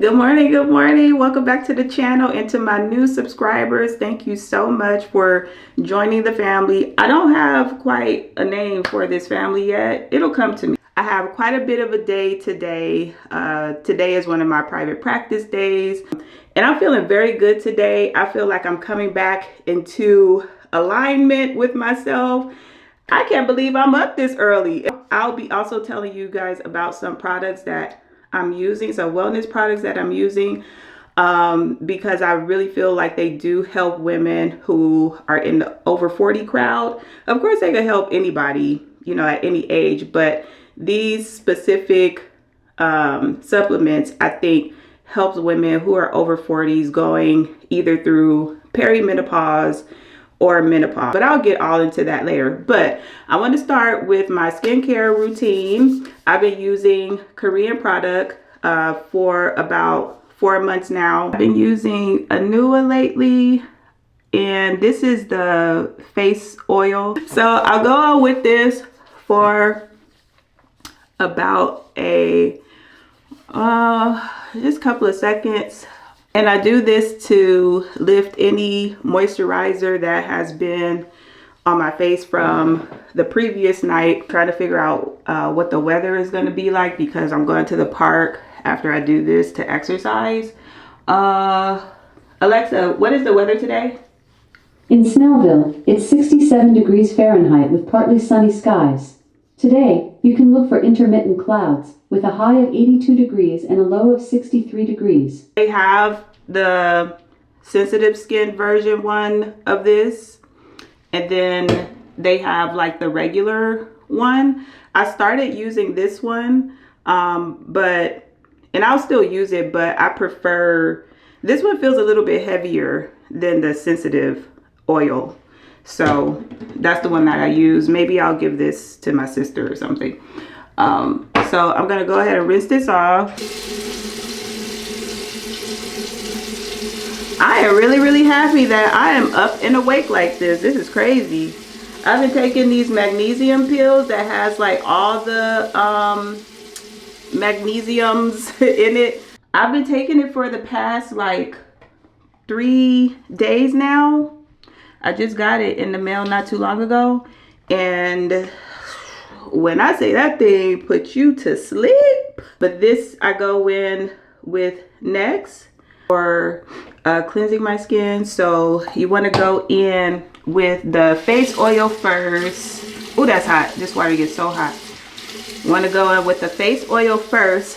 Good morning, good morning. Welcome back to the channel and to my new subscribers. Thank you so much for joining the family. I don't have quite a name for this family yet. It'll come to me. I have quite a bit of a day today. Today is one of my private practice days and I'm feeling very good today. I feel like I'm coming back into alignment with myself. I can't believe I'm up this early. I'll be also telling you guys about some products that I'm using, some wellness products that I'm using, because I really feel like they do help women who are in the over 40 crowd. Of course, they can help anybody, you know, at any age, but these specific supplements, I think, helps women who are over 40s going either through perimenopause or menopause, but I'll get all into that later. But I want to start with my skincare routine. I've been using Korean product for about 4 months now. I've been using Anua lately, and this is the face oil. So I'll go on with this for about just a couple of seconds. And I do this to lift any moisturizer that has been on my face from the previous night. Trying to figure out what the weather is going to be like because I'm going to the park after I do this to exercise. Alexa, what is the weather today? In Snellville, it's 67 degrees Fahrenheit with partly sunny skies. Today, you can look for intermittent clouds with a high of 82 degrees and a low of 63 degrees. They have the sensitive skin version one of this, and then they have like the regular one. I started using this one, and I'll still use it, but I prefer, this one feels a little bit heavier than the sensitive oil. So that's the one that I use. Maybe I'll give this to my sister or something. So I'm gonna go ahead and rinse this off. I am really happy that I am up and awake like this. This is crazy. I've been taking these magnesium pills that has like all the magnesiums in it. I've been taking it for the past like 3 days now. I just got it in the mail not too long ago, and when I say that thing puts you to sleep. But this I go in with next for cleansing my skin. So you want to go in with the face oil first. Oh, that's hot. This water gets so hot. You want to go in with the face oil first,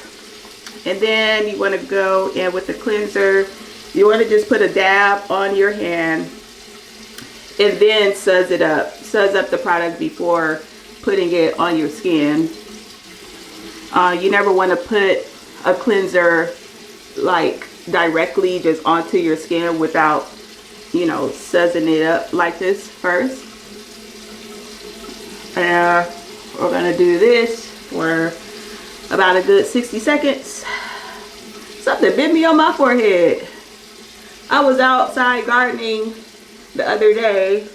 and then you want to go in with the cleanser. You want to just put a dab on your hand and then suds up the product before putting it on your skin. You never want to put a cleanser like directly just onto your skin without, you know, sudsing it up like this first. And we're gonna do this for about a good 60 seconds. Something bit me on my forehead. I was outside gardening the other day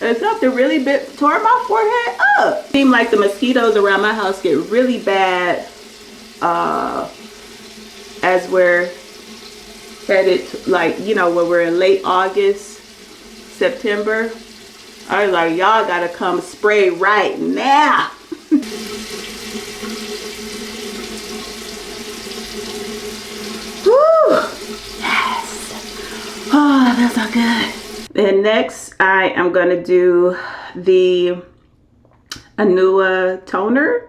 and something really tore my forehead up. Seemed like the mosquitoes around my house get really bad as we're headed, like, you know, when we're in late August, September. I was like, y'all gotta come spray right now. Woo! Yes. Oh, that feels so good. And next, I am gonna do the Anua toner.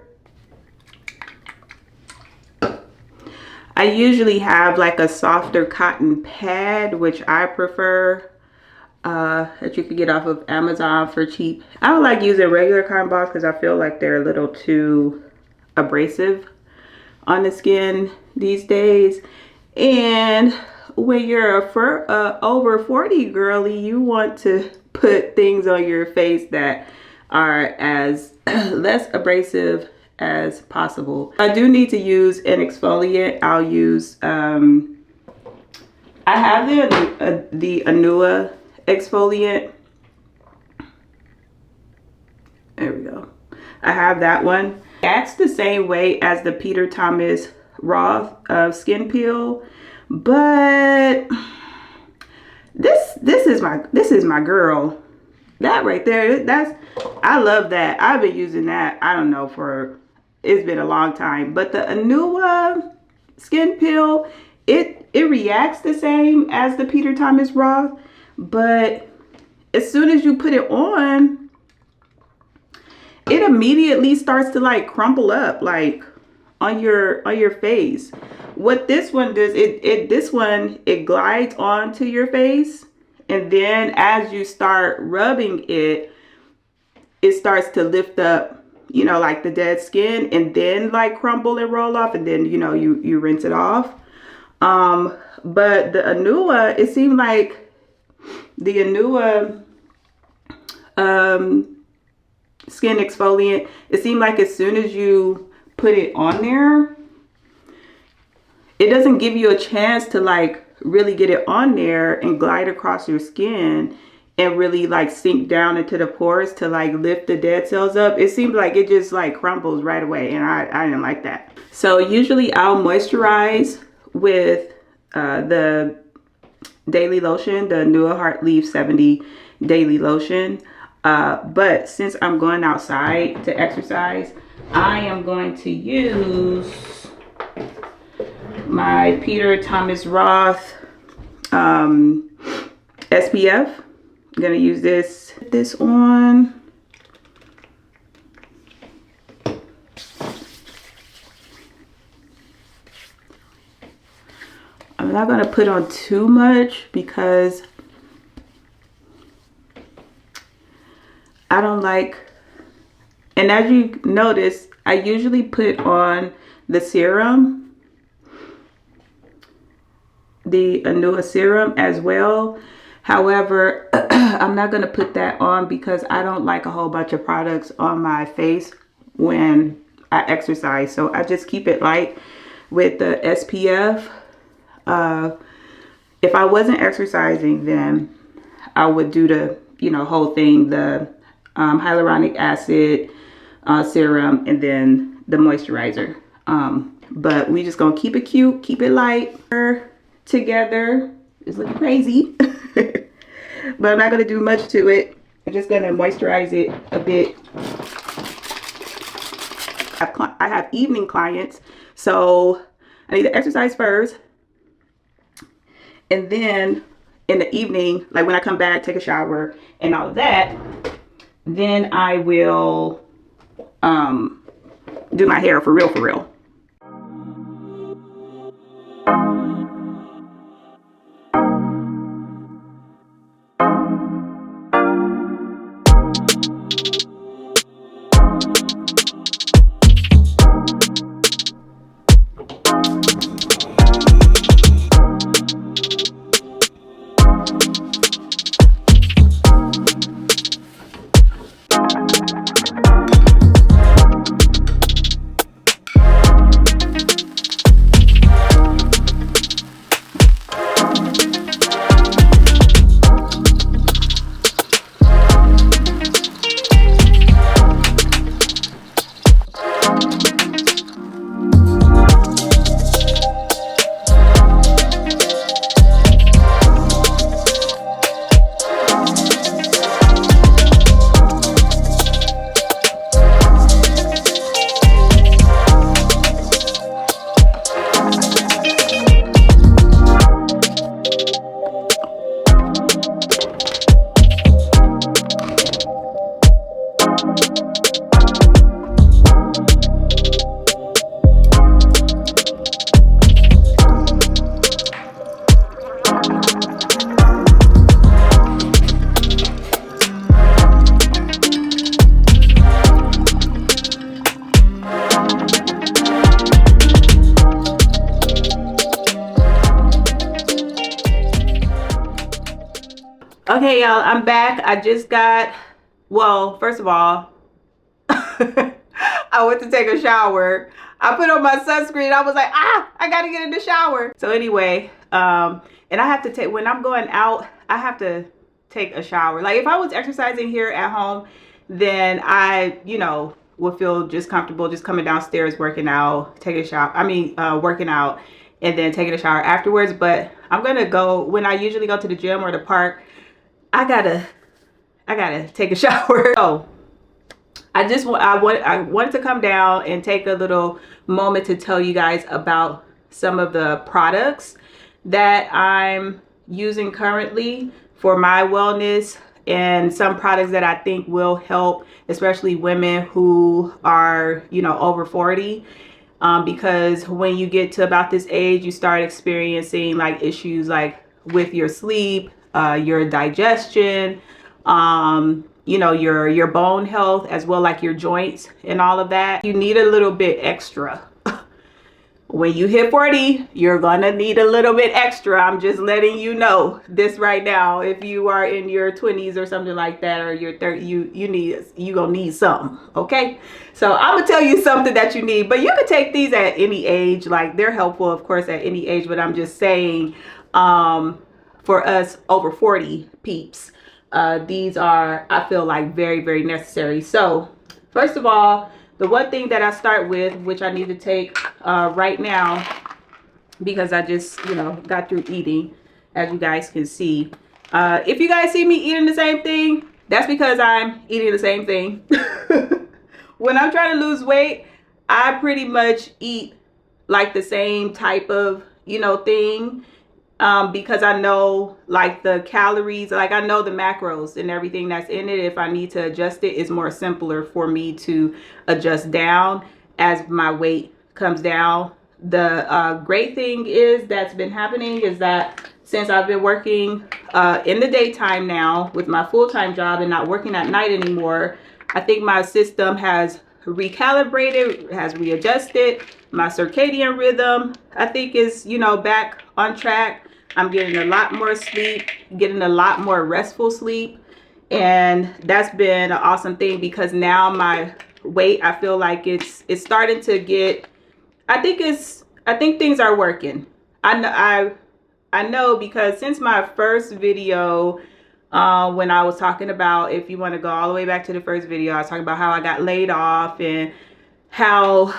I usually have like a softer cotton pad, which I prefer, that you can get off of Amazon for cheap. I don't like using regular cotton balls because I feel like they're a little too abrasive on the skin these days. And when you're a over 40 girly, you want to put things on your face that are as less abrasive as possible. I do need to use an exfoliant. I'll use I have the Anua exfoliant. There we go. I have that one. That's the same way as the Peter Thomas Raw skin peel, but this is my girl. That right there, I love that. I've been using that, I don't know, it's been a long time. But the Anua skin peel, it reacts the same as the Peter Thomas Roth, but as soon as you put it on, it immediately starts to like crumple up, like on your face. What this one does, it glides onto your face, and then as you start rubbing it, it starts to lift up, like the dead skin, and then like crumble and roll off, and then you rinse it off. But the Anua, it seemed like the Anua skin exfoliant, it seemed like as soon as you put it on there, it doesn't give you a chance to like really get it on there and glide across your skin and really like sink down into the pores to like lift the dead cells up. It seems like it just like crumbles right away, and I didn't like that. So usually I'll moisturize with the daily lotion, the Anua Heart Leaf 70 daily lotion. But since I'm going outside to exercise, I am going to use my Peter Thomas Roth SPF. I'm gonna use this on. I'm not gonna put on too much because I don't like, and as you notice, I usually put on the serum, the Anua serum as well. However, I'm not going to put that on because I don't like a whole bunch of products on my face when I exercise. So I just keep it light with the SPF. If I wasn't exercising, then I would do the, whole thing, the hyaluronic acid serum, and then the moisturizer. But we just gonna keep it cute, keep it light. Together, it's looking crazy. But I'm not gonna do much to it. I'm just gonna moisturize it a bit. I have evening clients, so I need to exercise first, and then in the evening, like when I come back, take a shower and all of that, then I will do my hair for real, for real. Okay, y'all, I'm back. I just got, well, first of all, I went to take a shower. I put on my sunscreen. I was like, I gotta get in the shower. So anyway, and I have to take, when I'm going out, I have to take a shower. Like if I was exercising here at home, then I, would feel just comfortable just coming downstairs, working out, taking a shower. Working out and then taking a shower afterwards. But I'm gonna go, when I usually go to the gym or the park, I gotta take a shower. So I wanted to come down and take a little moment to tell you guys about some of the products that I'm using currently for my wellness, and some products that I think will help, especially women who are, over 40. Because when you get to about this age, you start experiencing like issues like with your sleep, your digestion, your bone health, as well like your joints and all of that. You need a little bit extra. When you hit 40, you're gonna need a little bit extra. I'm just letting you know this right now. If you are in your 20s or something like that, or your 30, you gonna need something. Okay, so I'm gonna tell you something that you need, but you can take these at any age. Like, they're helpful, of course, at any age, but I'm just saying, for us over 40 peeps, these are, I feel like, very, very necessary. So first of all, the one thing that I start with, which I need to take right now, because I just, got through eating, as you guys can see. If you guys see me eating the same thing, that's because I'm eating the same thing. When I'm trying to lose weight, I pretty much eat like the same type of, thing. Because I know like the calories, like I know the macros and everything that's in it. If I need to adjust it, it's more simpler for me to adjust down as my weight comes down. The great thing is that's been happening is that since I've been working in the daytime now with my full-time job and not working at night anymore, I think my system has recalibrated, has readjusted. My circadian rhythm, I think, is, back on track. I'm getting a lot more sleep, getting a lot more restful sleep. And that's been an awesome thing, because now my weight, I feel like it's starting to get, I think things are working. I know because since my first video, when I was talking about, if you want to go all the way back to the first video, I was talking about how I got laid off and how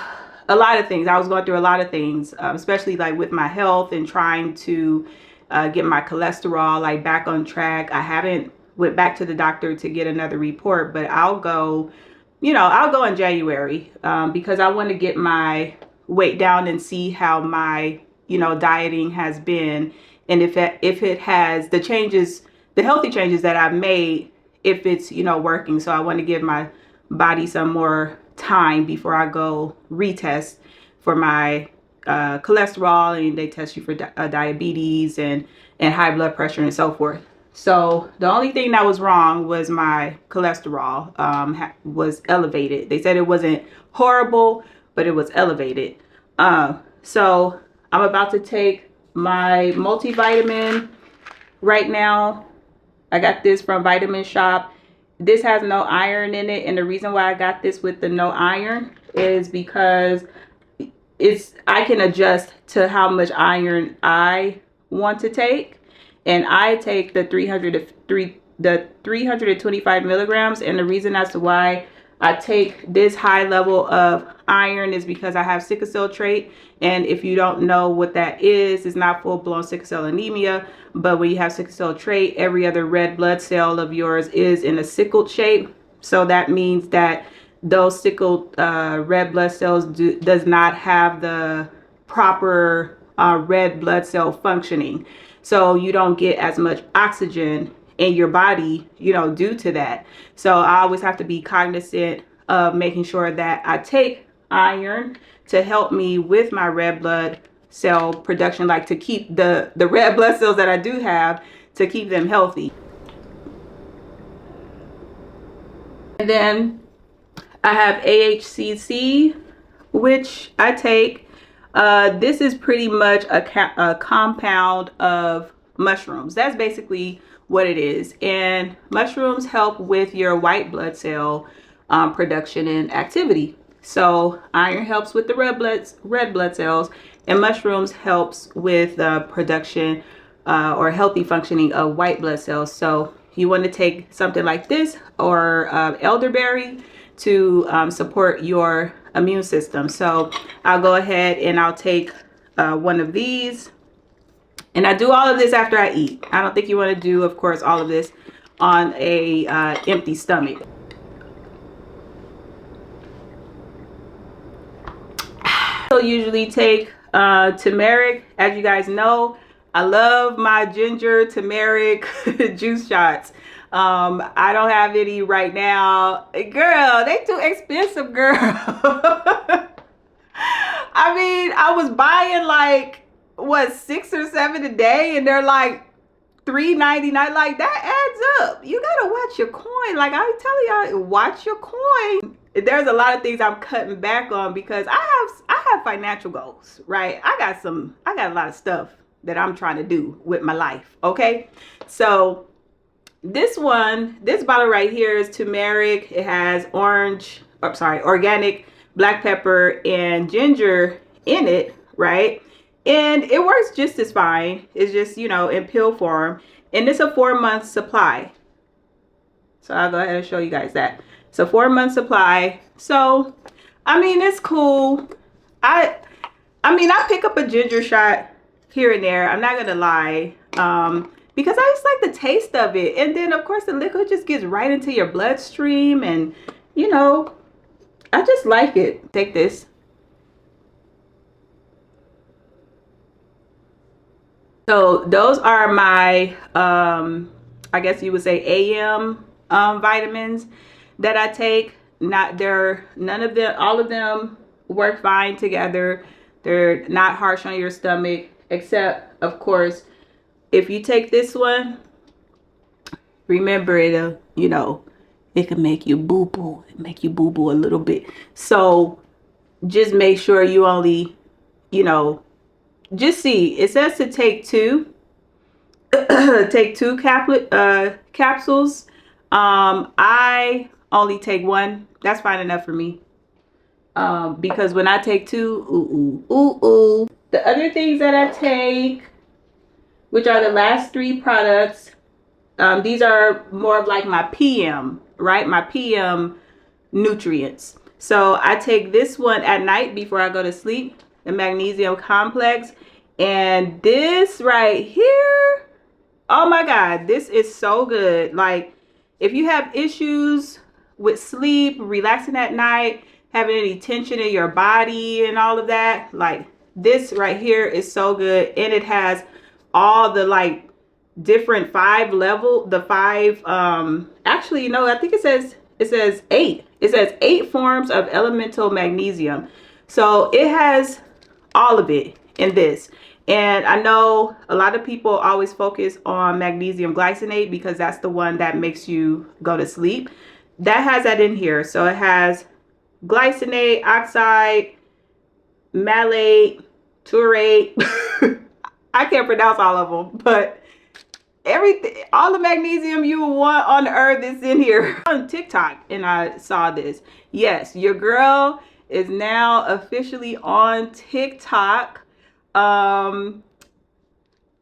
a lot of things, I was going through a lot of things, especially like with my health and trying to get my cholesterol like back on track. I haven't went back to the doctor to get another report, but I'll go in January, because I want to get my weight down and see how my, dieting has been. And if it has the changes, the healthy changes that I've made, if it's, working. So I want to give my body some more time before I go retest for my cholesterol, and they test you for diabetes and high blood pressure and so forth. So the only thing that was wrong was my cholesterol was elevated. They said it wasn't horrible, but it was elevated. So I'm about to take my multivitamin right now. I got this from Vitamin Shop. This has no iron in it, and the reason why I got this with the no iron is because I can adjust to how much iron I want to take, and I take the 325 milligrams. And the reason as to why I take this high level of iron is because I have sickle cell trait. And if you don't know what that is, it's not full-blown sickle cell anemia, but when you have sickle cell trait, every other red blood cell of yours is in a sickled shape. So that means that those sickled red blood cells does not have the proper red blood cell functioning. So you don't get as much oxygen in your body, due to that. So I always have to be cognizant of making sure that I take iron to help me with my red blood cell production, like to keep the red blood cells that I do have, to keep them healthy. And then I have AHCC, which I take. This is pretty much a compound of mushrooms. That's basically what it is. And mushrooms help with your white blood cell production and activity. So iron helps with the red blood cells, and mushrooms helps with the production or healthy functioning of white blood cells. So you want to take something like this, or elderberry. to support your immune system. So I'll go ahead and I'll take one of these. And I do all of this after I eat. I don't think you want to do, of course, all of this on a empty stomach. So usually take turmeric. As you guys know, I love my ginger turmeric juice shots. I don't have any right now. Girl, they too expensive, girl. I mean, I was buying like, what, 6 or 7 a day, and they're like $3.99. Like, that adds up. You gotta watch your coin. Like, I tell y'all, watch your coin. There's a lot of things I'm cutting back on because I have financial goals, right? I got a lot of stuff that I'm trying to do with my life. Okay, so this bottle right here is turmeric. It has organic black pepper and ginger in it, right? And it works just as fine. It's just, you know, in pill form. And it's a 4-month supply. So I'll go ahead and show you guys that. It's a 4-month supply. So, I mean, it's cool. I mean, I pick up a ginger shot here and there. I'm not going to lie. Because I just like the taste of it. And then, of course, the liquid just gets right into your bloodstream. And, you know, I just like it. Take this. So those are my, I guess you would say AM vitamins that I take. None of them, all of them work fine together. They're not harsh on your stomach, except, of course, if you take this one, remember it'll, you know, it can make you boo-boo. Make you boo-boo a little bit. So just make sure you only, you know, just see. It says to take 2. Take 2 capsules. I only take 1. That's fine enough for me. Because when I take 2, The other things that I take, which are the last 3 products, these are more of like my PM, right? My PM nutrients. So I take this one at night before I go to sleep, the magnesium complex. And this right here, oh my God, this is so good. Like, if you have issues with sleep, relaxing at night, having any tension in your body and all of that, like, this right here is so good. And it has all the like different 5 level, the 5, actually, you know, I think it says 8. It says 8 forms of elemental magnesium. So it has all of it in this. And I know a lot of people always focus on magnesium glycinate because that's the one that makes you go to sleep. That has that in here. So it has glycinate, oxide, malate, taurate. I can't pronounce all of them, but everything, all the magnesium you want on earth is in here. On TikTok, and I saw this. Yes, your girl is now officially on TikTok. I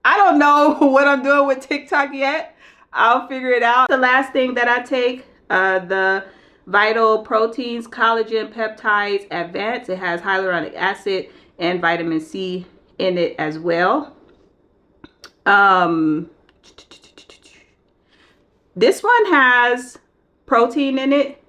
don't know what I'm doing with TikTok yet. I'll figure it out. The last thing that I take, the Vital Proteins Collagen Peptides Advance. It has hyaluronic acid and vitamin C in it as well. This one has protein in it.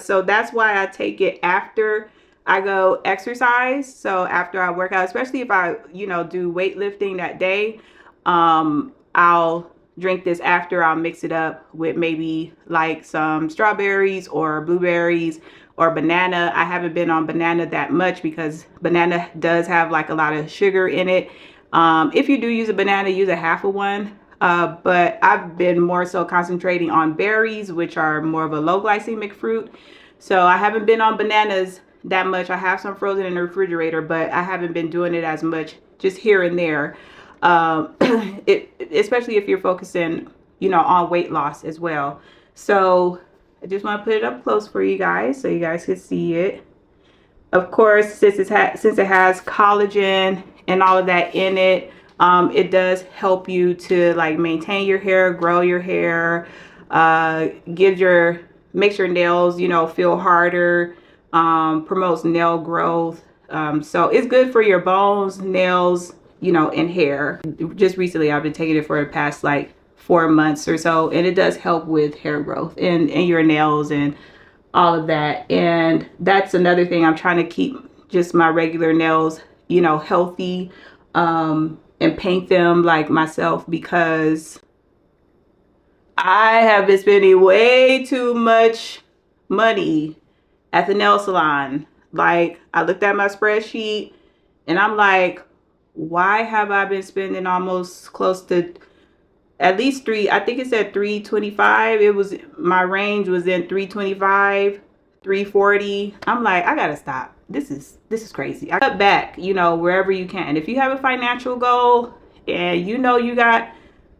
So that's why I take it after I go exercise. So after I work out, especially if I, you know, do weightlifting that day, I'll drink this after. I'll mix it up with maybe like some strawberries or blueberries or banana. I haven't been on banana that much because banana does have like a lot of sugar in it. If you do use a banana, use a half of one. But I've been more so concentrating on berries, which are more of a low glycemic fruit. So I haven't been on bananas that much. I have some frozen in the refrigerator, but I haven't been doing it as much, just here and there. Especially if you're focusing, you know, on weight loss as well. So I just want to put it up close for you guys so you guys can see it. Of course, since it has collagen and all of that in it, it does help you to like maintain your hair, grow your hair, give your makes your nails, you know, feel harder, promotes nail growth. So it's good for your bones, nails, you know, and hair. Just recently I've been taking it for the past like 4 months or so, and it does help with hair growth and your nails and all of that. And that's another thing. I'm trying to keep just my regular nails, you know, healthy, and paint them like myself, because I have been spending way too much money at the nail salon. Like, I looked at my spreadsheet and I'm like, why have I been spending almost close to at least I think it said 325. It was, my range was in 325, 340. I'm like, I gotta stop. This is crazy. I cut back, you know, wherever you can. If you have a financial goal and you know you got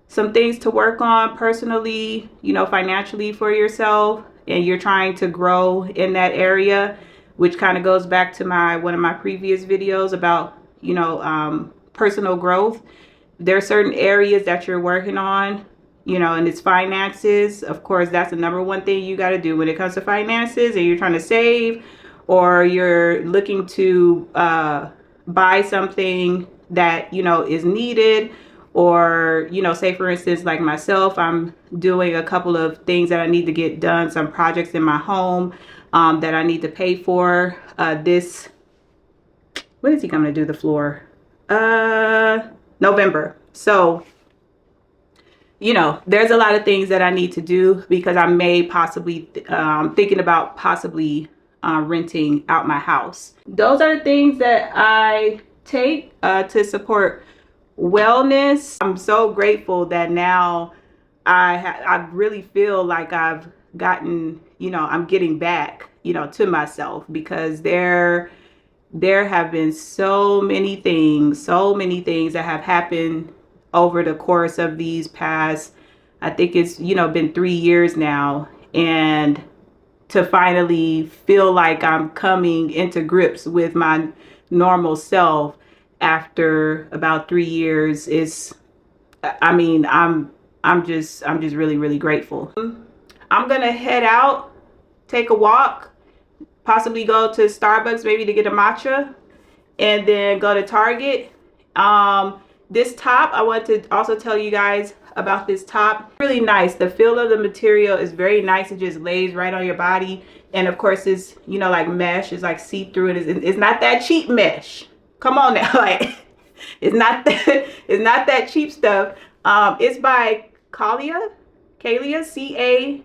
some things to work on personally, you know, financially for yourself, and you're trying to grow in that area, which kind of goes back to one of my previous videos about, you know, personal growth. There are certain areas that you're working on, you know, and it's finances. Of course, that's the number one thing you got to do when it comes to finances, and you're trying to save, or you're looking to buy something that, you know, is needed. Or, you know, say for instance, like myself, I'm doing a couple of things that I need to get done, some projects in my home that I need to pay for. When is he coming to do the floor? November. So, you know, there's a lot of things that I need to do, because I may possibly thinking about possibly renting out my house. Those are the things that I take to support wellness. I'm so grateful that now I really feel like I've gotten, you know, I'm getting back, you know, to myself, because there have been so many things that have happened over the course of these past, I think it's, you know, been 3 years now. And to finally feel like I'm coming into grips with my normal self after about 3 years is, I mean, I'm just really, really grateful. I'm gonna head out, take a walk, possibly go to Starbucks maybe to get a matcha, and then go to Target. This top, I want to also tell you guys about this top. Really nice. The feel of the material is very nice. It just lays right on your body. And of course, it's, you know, like mesh. It's like see-through. It's not that cheap mesh. Come on now. Like, it's not that cheap stuff. It's by Calia, C-A-L-I-A.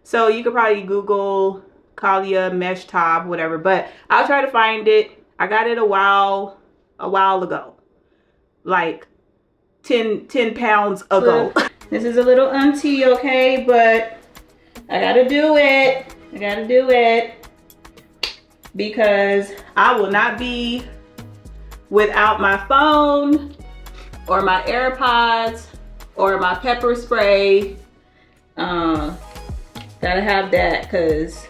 So you could probably Google Calia mesh top, whatever. But I'll try to find it. I got it a while ago, like 10 pounds ago. This is a little auntie, okay, but I gotta do it. Because I will not be without my phone or my AirPods or my pepper spray. Gotta have that, because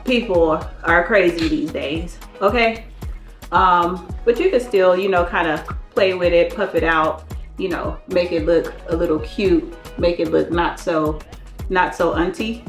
people are crazy these days, okay? But you can still, you know, kind of play with it, puff it out, you know, make it look a little cute, make it look not so auntie.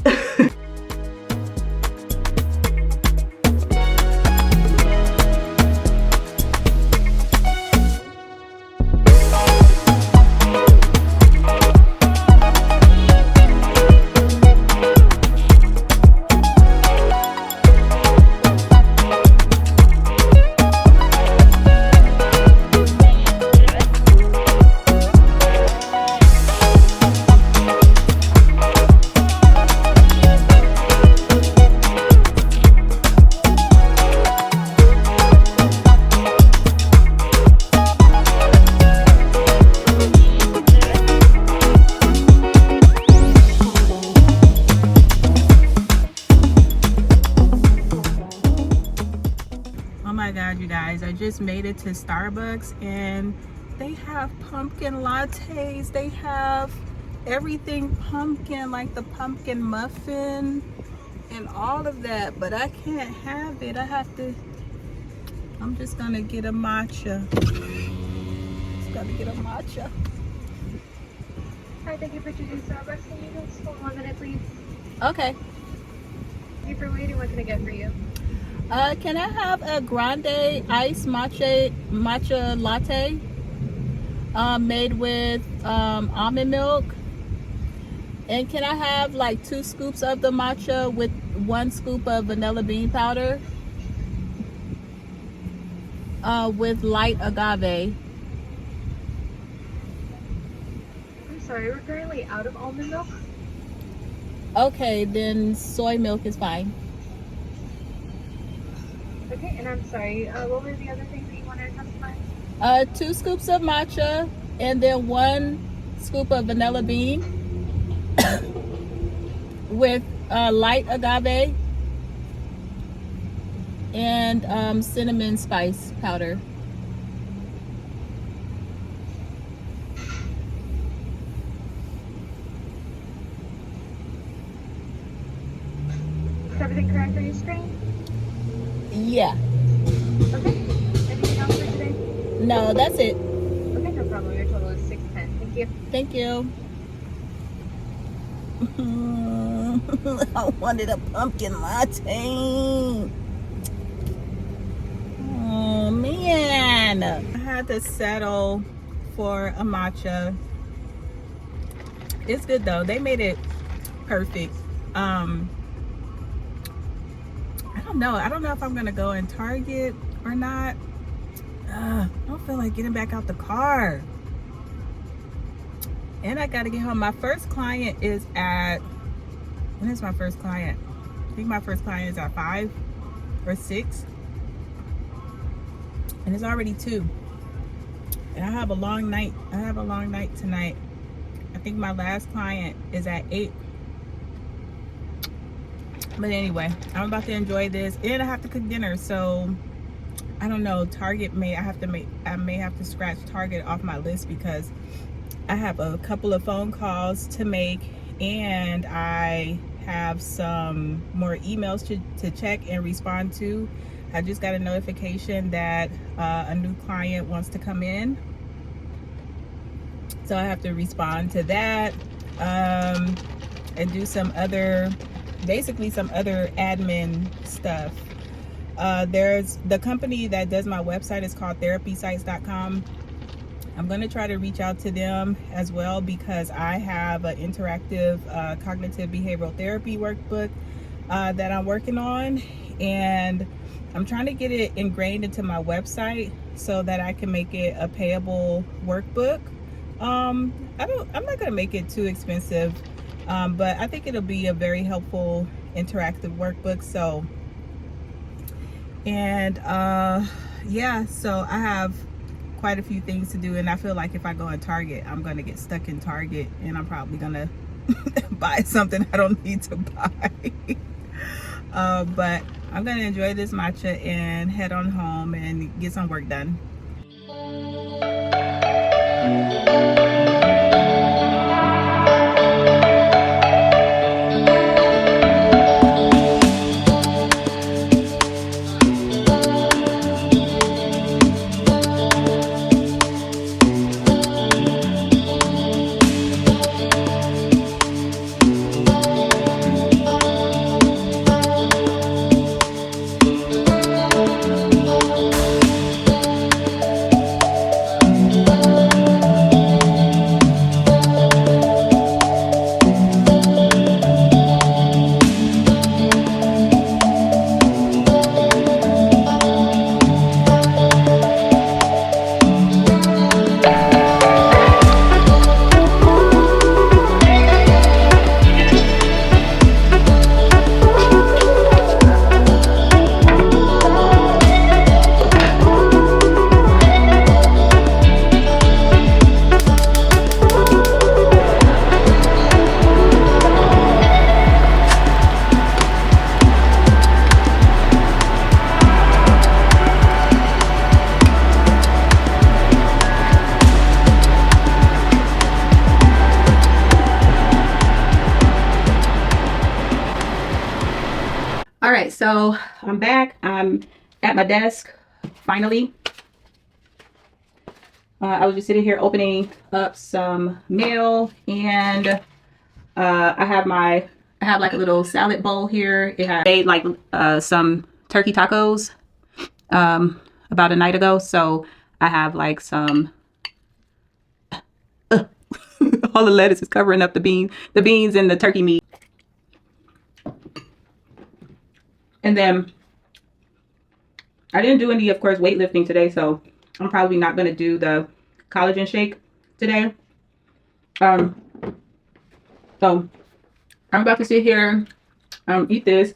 You guys, I just made it to Starbucks and they have pumpkin lattes. They have everything pumpkin, like the pumpkin muffin and all of that, but I can't have it. I'm just gonna get a matcha. Hi, thank you for choosing Starbucks. Can you just hold 1 minute, please? Okay. Thank you for waiting. What can I get for you? Can I have a grande iced matcha latte made with almond milk? And can I have like 2 scoops of the matcha with 1 scoop of vanilla bean powder with light agave? I'm sorry, we're currently out of almond milk. Okay, then soy milk is fine. Okay, and I'm sorry, what were the other things that you wanted to customize? 2 scoops of matcha and then 1 scoop of vanilla bean with light agave and cinnamon spice powder. Is everything correct on your screen? Yeah. Okay. Anything else for today? No, that's it. Okay, no problem. Your total is 610. Thank you. Thank you. I wanted a pumpkin latte. Oh man. I had to settle for a matcha. It's good though. They made it perfect. I don't know. I don't know if I'm gonna go in Target or not. I don't feel like getting back out the car. And I gotta get home. My first client is at, when is my first client? I think my first client is at 5 or 6. And it's already 2. And I have a long night. I have a long night tonight. I think my last client is at 8. But anyway, I'm about to enjoy this. And I have to cook dinner, so I don't know. Target may I may have to scratch Target off my list because I have a couple of phone calls to make and I have some more emails to check and respond to. I just got a notification that a new client wants to come in, so I have to respond to that and do some other, basically some other admin stuff. There's the company that does my website is called therapysites.com. I'm going to try to reach out to them as well because I have an interactive cognitive behavioral therapy workbook that I'm working on, and I'm trying to get it ingrained into my website so that I can make it a payable workbook. I'm not going to make it too expensive, but I think it'll be a very helpful interactive workbook. So, and yeah, so I have quite a few things to do, and I feel like if I go in Target, I'm gonna get stuck in Target and I'm probably gonna buy something I don't need to buy. But I'm gonna enjoy this matcha and head on home and get some work done. All right, so I'm back. I'm at my desk finally. I was just sitting here opening up some mail, and I have like a little salad bowl here. It had made like some turkey tacos about a night ago, so I have like some. All the lettuce is covering up the beans and the turkey meat. And then I didn't do any, of course, weightlifting today, so I'm probably not going to do the collagen shake today. So I'm about to sit here, eat this,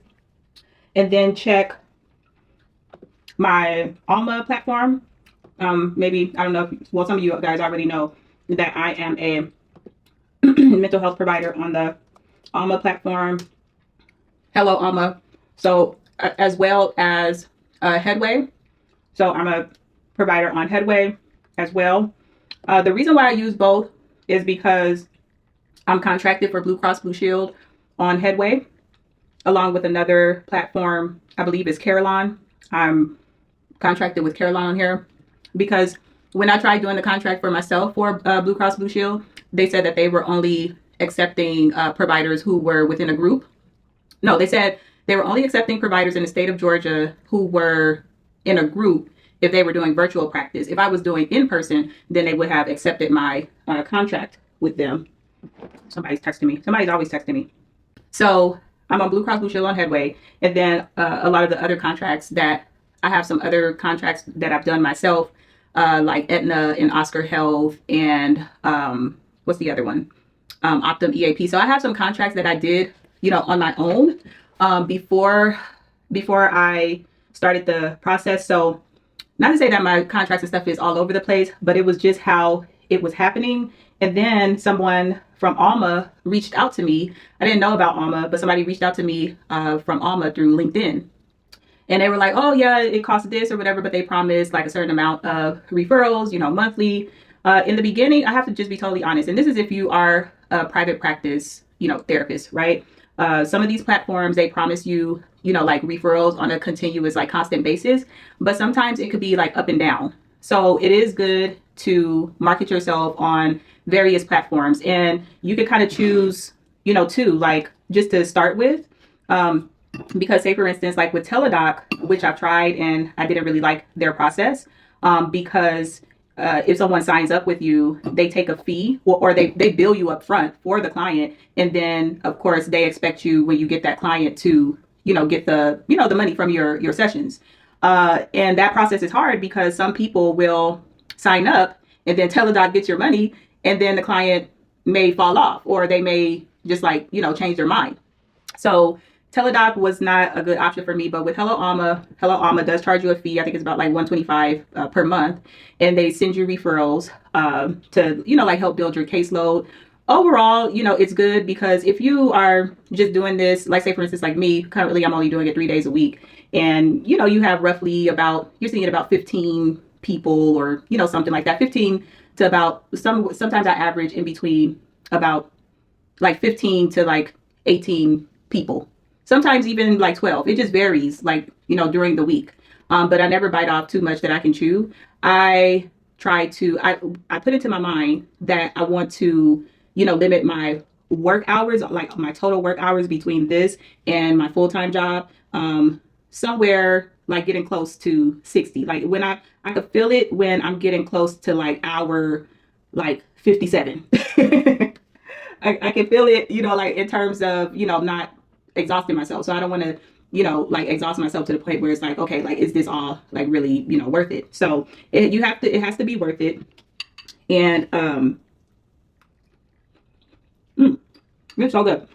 and then check my Alma platform. Maybe, I don't know, well, some of you guys already know that I am a mental health provider on the Alma platform. Hello, Alma. So, as well as Headway. So, I'm a provider on Headway as well. The reason why I use both is because I'm contracted for Blue Cross Blue Shield on Headway, along with another platform, I believe is Carelon. I'm contracted with Carelon on here because when I tried doing the contract for myself for Blue Cross Blue Shield, they said that they were only accepting providers who were within a group. No, they said they were only accepting providers in the state of Georgia who were in a group if they were doing virtual practice. If I was doing in person, then they would have accepted my contract with them. Somebody's texting me. Somebody's always texting me. So I'm on Blue Cross Blue Shield on Headway. And then a lot of the other contracts that I have some other contracts that I've done myself, like Aetna and Oscar Health and what's the other one? Optum EAP. So I have some contracts that I did, on my own before I started the process. So not to say that my contracts and stuff is all over the place, but it was just how it was happening. And then someone from Alma reached out to me. I didn't know about Alma, but somebody reached out to me from Alma through LinkedIn. And they were like, oh yeah, it costs this or whatever, but they promised like a certain amount of referrals, monthly. In the beginning, I have to just be totally honest. And this is if you are a private practice, therapist, right? Some of these platforms, they promise you, like referrals on a continuous, like constant basis, but sometimes it could be like up and down. So it is good to market yourself on various platforms, and you could kind of choose, too, like just to start with, because say for instance, like with Teladoc, which I've tried and I didn't really like their process, because if someone signs up with you, they take a fee or they bill you up front for the client. And then of course they expect you when you get that client to, get the, the money from your sessions. And that process is hard because some people will sign up and then Teladoc gets your money and then the client may fall off or they may just like, change their mind. So Teladoc was not a good option for me, but with Hello Alma does charge you a fee. I think it's about like $125 per month, and they send you referrals to like help build your caseload. Overall, it's good because if you are just doing this, like say for instance, like me, currently I'm only doing it 3 days a week, and you have roughly you're seeing about 15 people or something like that, 15 to about sometimes I average in between about like 15 to like 18 people. Sometimes even like 12. It just varies, like, during the week. But I never bite off too much that I can chew. I put into my mind that I want to, limit my work hours, like my total work hours between this and my full-time job, somewhere like getting close to 60. Like when I could feel it when I'm getting close to like hour, like 57. I can feel it, like in terms of, not exhausting myself. So I don't want to, like exhaust myself to the point where it's like, okay, like, is this all like really, worth it? So it has to be worth it. And, it's so good.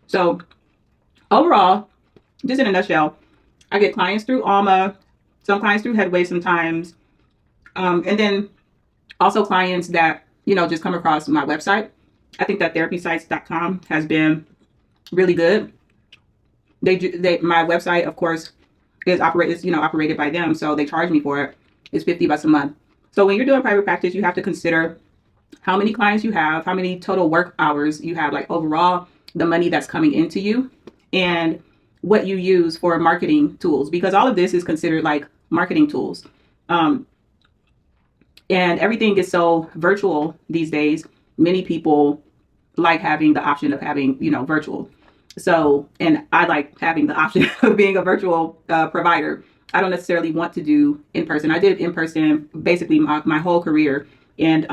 So overall, just in a nutshell, I get clients through Alma, some clients through Headway sometimes. And then also clients that, just come across my website. I think that therapysites.com has been really good. My website, of course, is operated by them, so they charge me for it. It's $50 a month. So when you're doing private practice, you have to consider how many clients you have, how many total work hours you have, like overall, the money that's coming into you, and what you use for marketing tools, because all of this is considered like marketing tools. And everything is so virtual these days. Many people like having the option of having, virtual. So, and I like having the option of being a virtual provider. I don't necessarily want to do in person. I did in person basically my whole career. And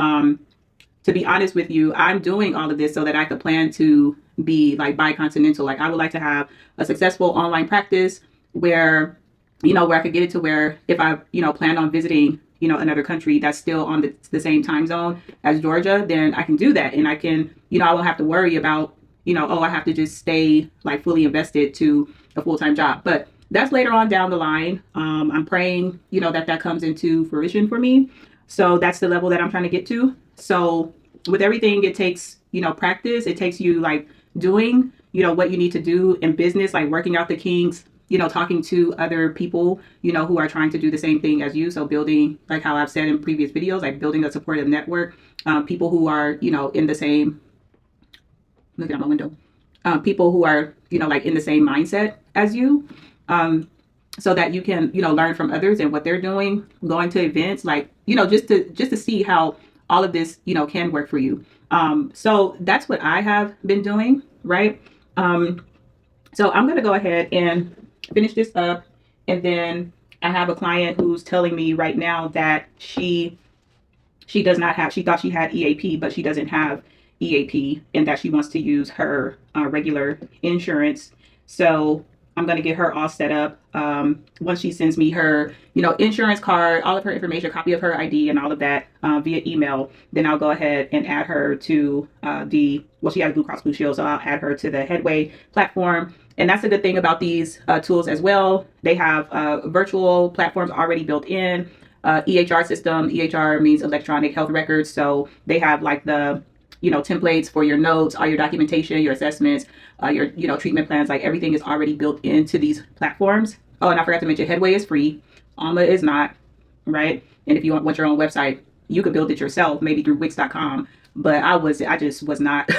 to be honest with you, I'm doing all of this so that I could plan to be like bicontinental. Like I would like to have a successful online practice where, where I could get it to where if I, plan on visiting, another country that's still on the same time zone as Georgia, then I can do that. And I can, I won't have to worry about, oh, I have to just stay like fully invested to a full-time job. But that's later on down the line. I'm praying, that comes into fruition for me. So that's the level that I'm trying to get to. So with everything, it takes, practice. It takes you like doing, what you need to do in business, like working out the kinks, talking to other people, who are trying to do the same thing as you. So building, like how I've said in previous videos, like building a supportive network, people who are, in the same, looking out my window, people who are, like in the same mindset as you. So that you can, learn from others and what they're doing, going to events, like, just to see how all of this, can work for you. So that's what I have been doing, right? So I'm going to go ahead and finish this up. And then I have a client who's telling me right now that she does not have, she thought she had EAP, but she doesn't have EAP, and that she wants to use her regular insurance. So I'm going to get her all set up. Once she sends me her, insurance card, all of her information, copy of her ID and all of that via email, then I'll go ahead and add her to she has Blue Cross Blue Shield, so I'll add her to the Headway platform. And that's a good thing about these tools as well. They have virtual platforms already built in. EHR system. EHR means electronic health records. So they have like the templates for your notes, all your documentation, your assessments, your, treatment plans, like everything is already built into these platforms. Oh, and I forgot to mention Headway is free. Alma is not, right? And if you want your own website, you could build it yourself, maybe through Wix.com. But I just was not,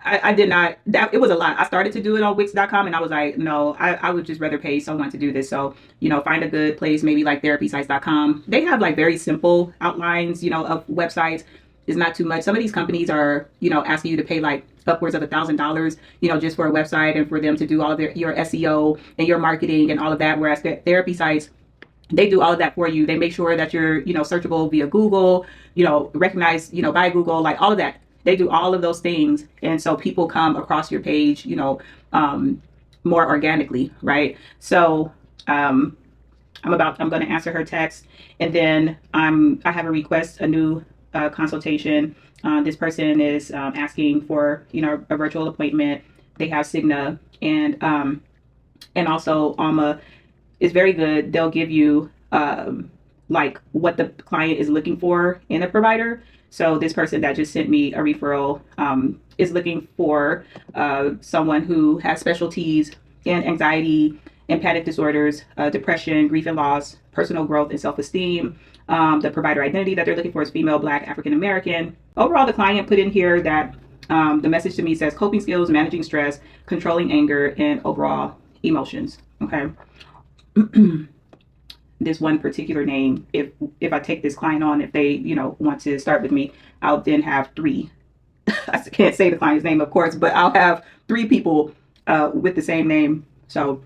I did not, it was a lot. I started to do it on Wix.com and I was like, no, I would just rather pay someone to do this. So, find a good place, maybe like therapysites.com. They have like very simple outlines, of websites. Is not too much. Some of these companies are, asking you to pay like upwards of $1,000, just for a website and for them to do all of your SEO and your marketing and all of that. Whereas the therapy sites, they do all of that for you. They make sure that you're, searchable via Google, recognized, by Google, like all of that. They do all of those things. And so people come across your page, more organically, right? So, I'm going to answer her text, and then I have a request, a new consultation. This person is asking for a virtual appointment. They have Cigna, and also Alma is very good. They'll give you like what the client is looking for in a provider. So this person that just sent me a referral is looking for someone who has specialties in anxiety and panic disorders, depression, grief and loss, personal growth and self-esteem. The provider identity that they're looking for is female, Black, African American. Overall, the client put in here that the message to me says coping skills, managing stress, controlling anger, and overall emotions. Okay. This one particular name, if I take this client on, if they want to start with me, I'll then have 3. I can't say the client's name, of course, but I'll have 3 people with the same name. So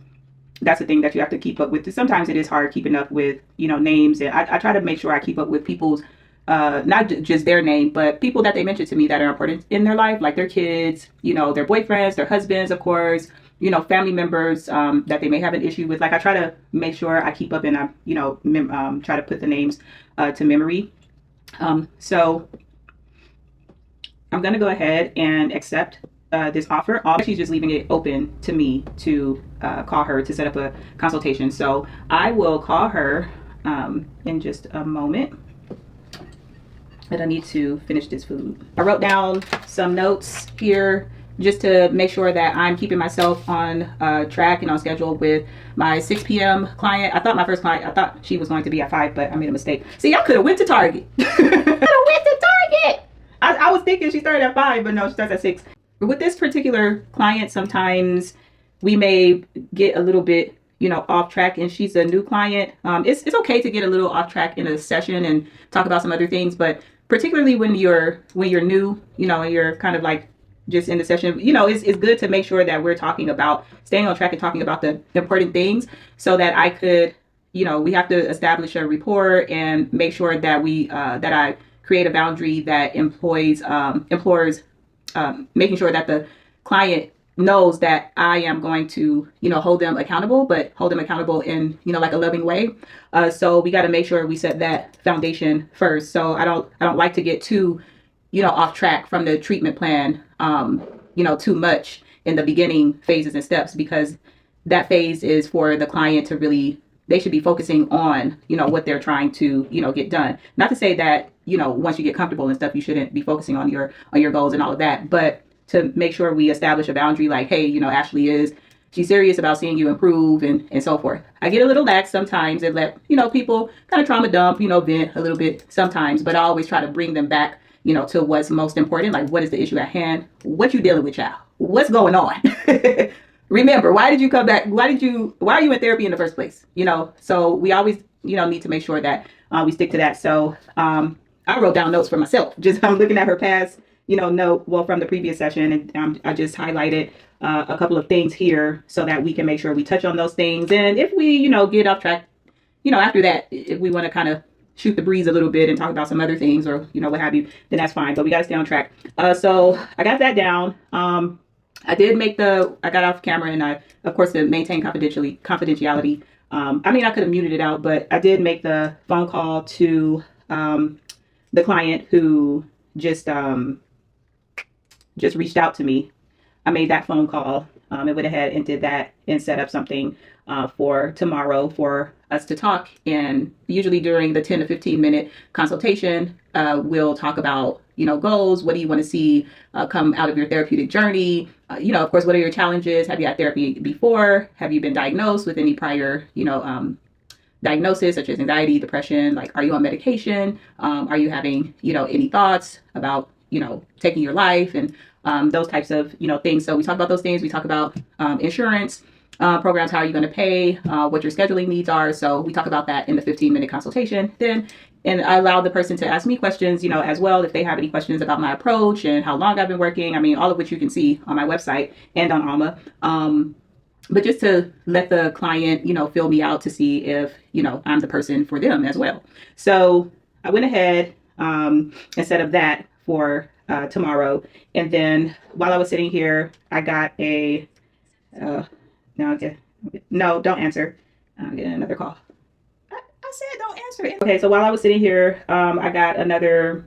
that's the thing that you have to keep up with. Sometimes it is hard keeping up with, names. And I try to make sure I keep up with people's, not just their name, but people that they mention to me that are important in their life, like their kids, their boyfriends, their husbands, of course, family members that they may have an issue with. Like I try to make sure I keep up and I, try to put the names to memory. So I'm going to go ahead and accept this offer. She's just leaving it open to me to call her to set up a consultation. So I will call her in just a moment. And I need to finish this food. I wrote down some notes here just to make sure that I'm keeping myself on track and on schedule with my 6 p.m. client. I thought my first client, I thought she was going to be at 5, but I made a mistake. See, I could have went to Target. I was thinking she started at 5, but no, she starts at 6. With this particular client, sometimes we may get a little bit, off track and she's a new client, it's okay to get a little off track in a session and talk about some other things. But particularly when you're new, and you're kind of like just in the session, it's good to make sure that we're talking about staying on track and talking about the important things, so that I could, we have to establish a rapport and make sure that that I create a boundary that implores making sure that the client knows that I am going to, hold them accountable, but hold them accountable in, like a loving way. So we got to make sure we set that foundation first. So I don't like to get too, off track from the treatment plan, too much in the beginning phases and steps, because that phase is for the client to really, they should be focusing on, what they're trying to, get done. Not to say that, once you get comfortable and stuff, you shouldn't be focusing on your goals and all of that, but to make sure we establish a boundary, like, hey, Ashley she's serious about seeing you improve and so forth. I get a little lax sometimes and let, people kind of trauma dump, vent a little bit sometimes, but I always try to bring them back, to what's most important. Like, what is the issue at hand? What you dealing with, child? What's going on? Remember, why did you come back? Why are you in therapy in the first place? So we always, need to make sure that we stick to that. So I wrote down notes for myself. Just I'm looking at her past, note, from the previous session, and I just highlighted a couple of things here so that we can make sure we touch on those things. And if we, get off track, after that, if we want to kind of shoot the breeze a little bit and talk about some other things or, what have you, then that's fine. But we got to stay on track. So I got that down. I got off camera and I, of course, to maintain confidentiality. I could have muted it out, but I did make the phone call to the client who just reached out to me. I made that phone call and went ahead and did that and set up something for tomorrow for us to talk. And usually during the 10 to 15 minute consultation, we'll talk about, goals. What do you want to see come out of your therapeutic journey? Of course, what are your challenges? Have you had therapy before? Have you been diagnosed with any prior, diagnosis such as anxiety, depression? Like, are you on medication? Are you having, any thoughts about, taking your life and those types of, things. So we talk about those things. We talk about insurance programs. How are you going to pay? What your scheduling needs are. So we talk about that in the 15-minute consultation. And I allow the person to ask me questions, as well, if they have any questions about my approach and how long I've been working. All of which you can see on my website and on Alma. But just to let the client, fill me out to see if, I'm the person for them as well. So I went ahead and set up that for tomorrow. And then while I was sitting here, I got no, don't answer. I'm getting another call. I said don't answer it. Okay, so while I was sitting here, I got another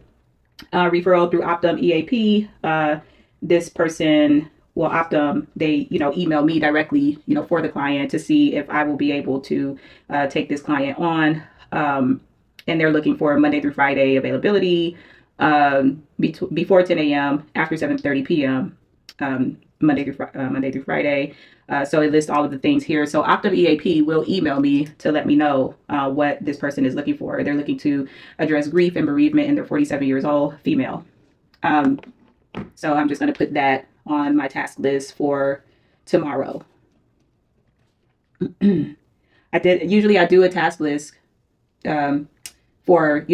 referral through Optum EAP. This person, Optum, they, email me directly, for the client to see if I will be able to take this client on. And they're looking for Monday through Friday availability, before 10 a.m., after 7:30 p.m., Monday through Friday. So it lists all of the things here. So Optum EAP will email me to let me know what this person is looking for. They're looking to address grief and bereavement, and they're 47 years old, female. So I'm just going to put that on my task list for tomorrow. I do a task list for,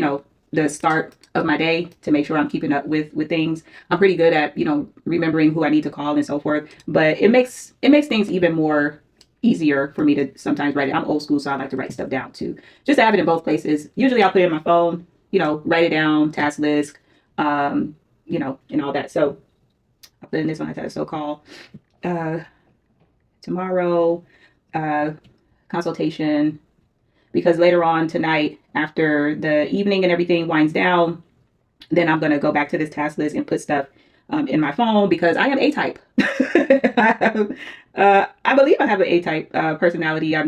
the start of my day to make sure I'm keeping up with things. I'm pretty good at, remembering who I need to call and so forth, but it makes things even more easier for me to sometimes write it. I'm old school, so I like to write stuff down too. Just to have it in both places. Usually I'll put it in my phone, write it down, task list, and all that. So I'll put in this one as a so-called tomorrow consultation, because later on tonight, after the evening and everything winds down, then I'm going to go back to this task list and put stuff in my phone, because I am A-type. I believe I have an A-type personality. I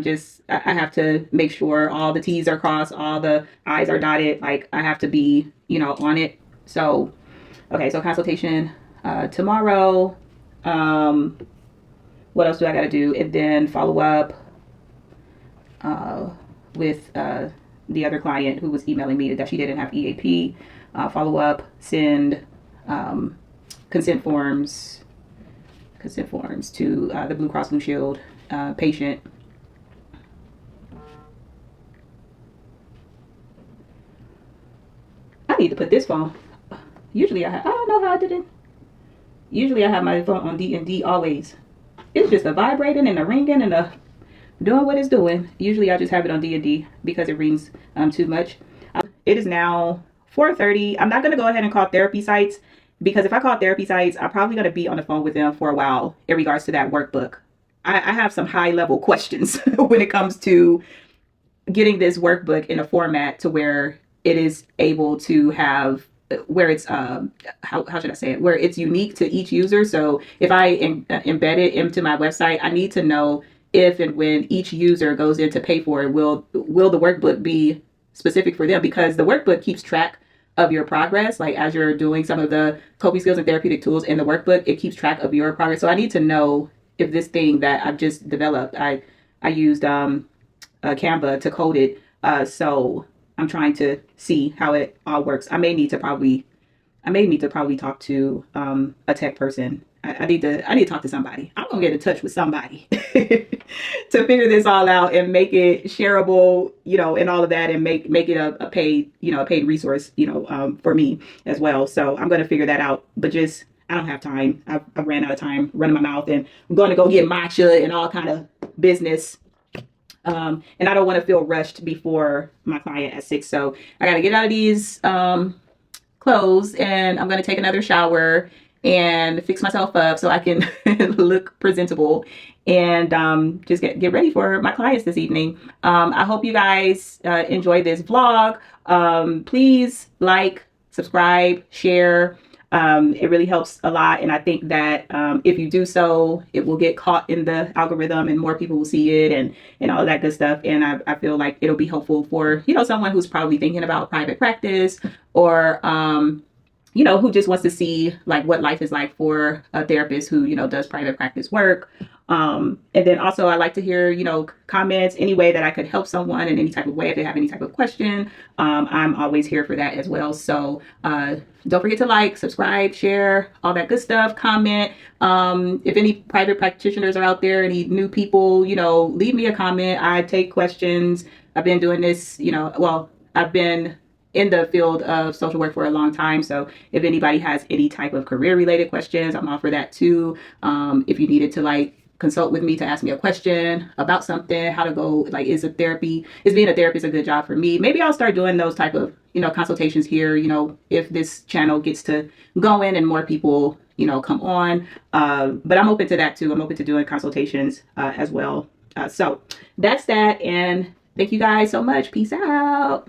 have to make sure all the T's are crossed, all the I's are dotted. Like, I have to be, on it. So, okay, so consultation tomorrow. What else do I got to do? And then follow up with the other client who was emailing me that she didn't have EAP. Follow up, send consent forms to the Blue Cross Blue Shield patient. I need to put this phone. Usually I don't know how I did it. Usually I have my phone on D&D always. It's just a vibrating and a ringing and a doing what it's doing. Usually I just have it on D&D because it rings too much. It is now 4:30. I'm not going to go ahead and call therapy sites because if I call therapy sites, I'm probably going to be on the phone with them for a while in regards to that workbook. I have some high level questions when it comes to getting this workbook in a format to where it is able to have where it's how should I say it, where it's unique to each user. So if I embed it into my website, I need to know if and when each user goes in to pay for it, will the workbook be specific for them, because the workbook keeps track of your progress. Like as you're doing some of the coping skills and therapeutic tools in the workbook, it keeps track of your progress. So I need to know if this thing that I've just developed, I used Canva to code it. So I'm trying to see how it all works. I may need to probably talk to a tech person. I need to talk to somebody. I'm gonna get in touch with somebody to figure this all out and make it shareable, and all of that, and make it a paid, a paid resource, for me as well. So I'm gonna figure that out. But just I don't have time. I ran out of time running my mouth, and I'm going to go get matcha and all kind of business. And I don't want to feel rushed before my client at 6. So I got to get out of these clothes, and I'm going to take another shower and fix myself up so I can look presentable, and just get ready for my clients this evening. I hope you guys enjoy this vlog. Please like, subscribe, share. It really helps a lot. And I think that if you do so, it will get caught in the algorithm and more people will see it and all that good stuff. And I feel like it'll be helpful for, someone who's probably thinking about private practice, or, who just wants to see like what life is like for a therapist who, does private practice work. And then also I like to hear, comments, any way that I could help someone in any type of way. If they have any type of question, I'm always here for that as well. So don't forget to like, subscribe, share, all that good stuff, comment. If any private practitioners are out there, any new people, leave me a comment. I take questions. I've been doing this, I've been in the field of social work for a long time. So if anybody has any type of career related questions, I'm all for that too. If you needed to consult with me to ask me a question about something, how to go, is being a therapist a good job for me? Maybe I'll start doing those type of, consultations here, if this channel gets to going and more people, come on. But I'm open to that too. I'm open to doing consultations as well. So that's that. And thank you guys so much. Peace out.